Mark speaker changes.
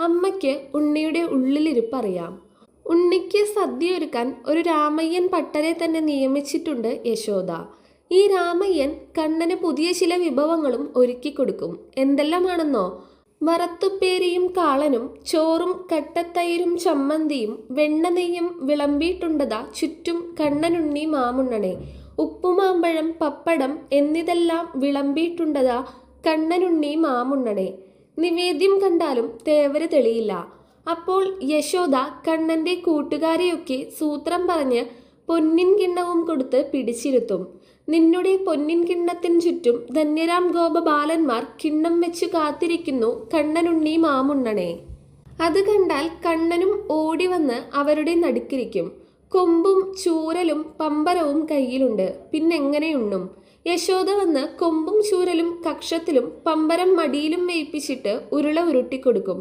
Speaker 1: അമ്മയ്ക്ക് ഉണ്ണിയുടെ ഉള്ളിലിരിപ്പറിയാം. ഉണ്ണിക്ക് സദ്യയൊരുക്കാൻ ഒരു രാമയ്യൻ പട്ടരെ തന്നെ നിയമിച്ചിട്ടുണ്ട് യശോദ. ഈ രാമയ്യൻ കണ്ണന് പുതിയ ചില വിഭവങ്ങളും ഒരുക്കിക്കൊടുക്കും. എന്തെല്ലാമാണെന്നോ? വറത്തുപ്പേരിയും കാളനും ചോറും കട്ടത്തൈരും ചമ്മന്തിയും വെണ്ണനെയ്യും വിളമ്പിയിട്ടുണ്ടതാ ചുറ്റും കണ്ണനുണ്ണി മാമുണ്ണനെ. ഉപ്പുമാമ്പഴം പപ്പടം എന്നിതെല്ലാം വിളമ്പിയിട്ടുണ്ടതാ കണ്ണനുണ്ണി മാമുണ്ണനെ. നിവേദ്യം കണ്ടാലും തേവര് തെളിയില്ല. അപ്പോൾ യശോദ കണ്ണന്റെ കൂട്ടുകാരെയൊക്കെ സൂത്രം പറഞ്ഞ് പൊന്നിൻ കിണ്ണവും കൊടുത്ത് പിടിച്ചിരുത്തും. നിന്നുടെ പൊന്നിൻ കിണ്ണത്തിൻ ചുറ്റും ധന്യരാം ഗോപബാലന്മാർ കിണ്ണം വെച്ചു കാത്തിരിക്കുന്നു കണ്ണനുണ്ണി മാമുണ്ണനെ. അത് കണ്ടാൽ കണ്ണനും ഓടി വന്ന് അവരുടെ നടുക്കിരിക്കും. കൊമ്പും ചൂരലും പമ്പരവും കയ്യിലുണ്ട്. പിന്നെങ്ങനെയുണ്ണും? യശോദ വന്ന് കൊമ്പും ചൂരലും കക്ഷത്തിലും പമ്പരം മടിയിലും വേയിപ്പിച്ചിട്ട് ഉരുള ഉരുട്ടിക്കൊടുക്കും.